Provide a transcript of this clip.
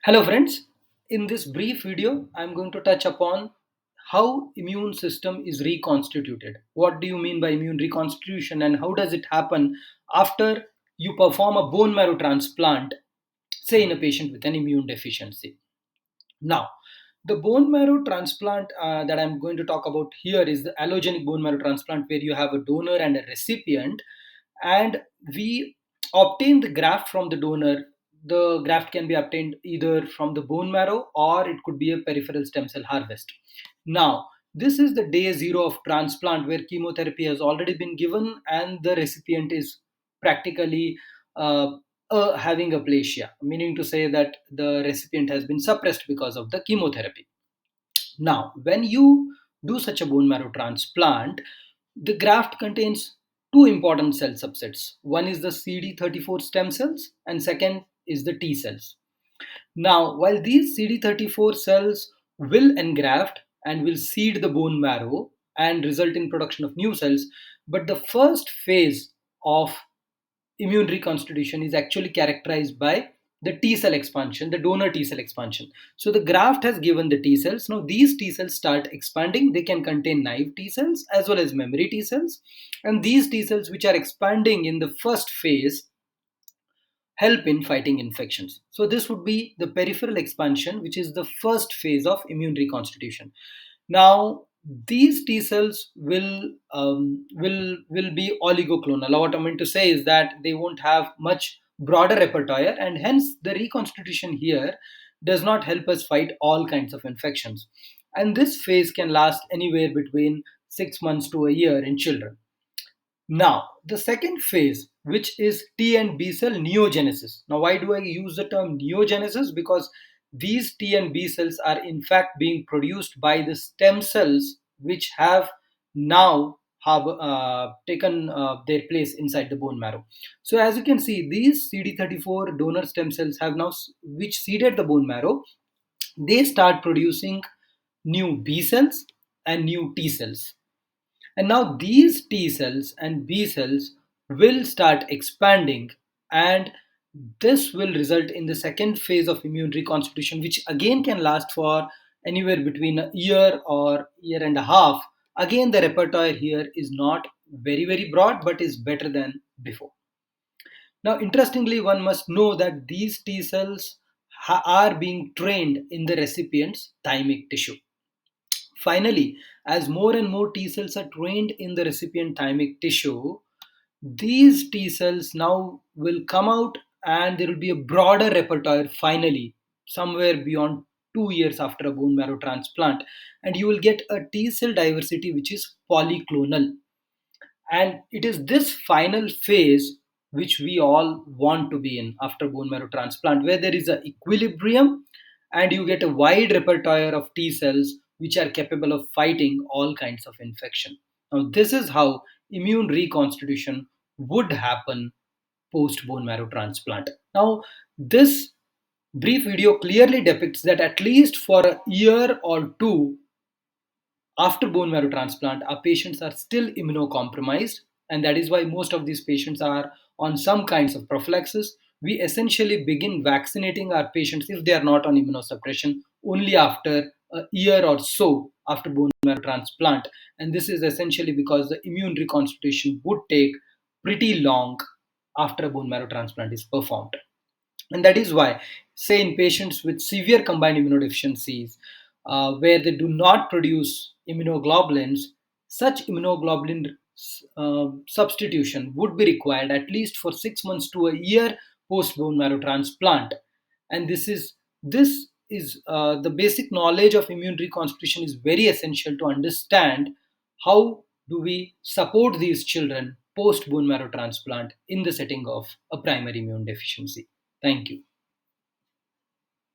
Hello friends, in this brief video I'm going to touch upon how immune system is reconstituted. What do you mean by immune reconstitution and how does it happen after you perform a bone marrow transplant, say in a patient with an immune deficiency. Now, the bone marrow transplant that I'm going to talk about here is the allogenic bone marrow transplant where you have a donor and a recipient and we obtain the graft from the donor. The graft can be obtained either from the bone marrow or it could be a peripheral stem cell harvest. Now, this is the day zero of transplant where chemotherapy has already been given and the recipient is practically uh, having aplasia, meaning to say that the recipient has been suppressed because of the chemotherapy. Now, when you do such a bone marrow transplant, the graft contains two important cell subsets. One is the CD34 stem cells, and second is the T cells. Now, while these CD34 cells will engraft and will seed the bone marrow and result in production of new cells, but the first phase of immune reconstitution is actually characterized by the T cell expansion, the donor T cell expansion. So the graft has given the T cells. Now these T cells start expanding. They can contain naive T cells as well as memory T cells. And these T cells, which are expanding in the first phase, help in fighting infections. So this would be the peripheral expansion, which is the first phase of immune reconstitution. Now, these T cells will be oligoclonal. What I meant to say is that they won't have much broader repertoire, and hence the reconstitution here does not help us fight all kinds of infections. And this phase can last anywhere between 6 months to a year in children. Now, the second phase, which is T and B cell neogenesis. Now, why do I use the term neogenesis? Because these T and B cells are in fact being produced by the stem cells, which have now have taken their place inside the bone marrow. So, as you can see, these CD34 donor stem cells have now, which seeded the bone marrow, they start producing new B cells and new T cells. And now these T cells and B cells will start expanding, and this will result in the second phase of immune reconstitution, which again can last for anywhere between a year or year and a half. Again, the repertoire here is not very broad, but is better than before. Now, interestingly, one must know that these T cells are being trained in the recipient's thymic tissue. Finally, as more and more T cells are trained in the recipient thymic tissue, these T cells now will come out and there will be a broader repertoire finally, somewhere beyond 2 years after a bone marrow transplant. And you will get a T cell diversity which is polyclonal. And it is this final phase which we all want to be in after bone marrow transplant, where there is an equilibrium and you get a wide repertoire of T cells which are capable of fighting all kinds of infection. Now, this is how immune reconstitution would happen post bone marrow transplant. Now, this brief video clearly depicts that at least for a year or two, after bone marrow transplant, our patients are still immunocompromised, and that is why most of these patients are on some kinds of prophylaxis. We essentially begin vaccinating our patients if they are not on immunosuppression only after a year or so after bone marrow transplant. And this is essentially because the immune reconstitution would take pretty long after a bone marrow transplant is performed. And that is why, say, in patients with severe combined immunodeficiencies, where they do not produce immunoglobulins, such immunoglobulin substitution would be required at least for 6 months to a year post bone marrow transplant. And this is the basic knowledge of immune reconstitution is very essential to understand how do we support these children post bone marrow transplant in the setting of a primary immune deficiency. Thank you.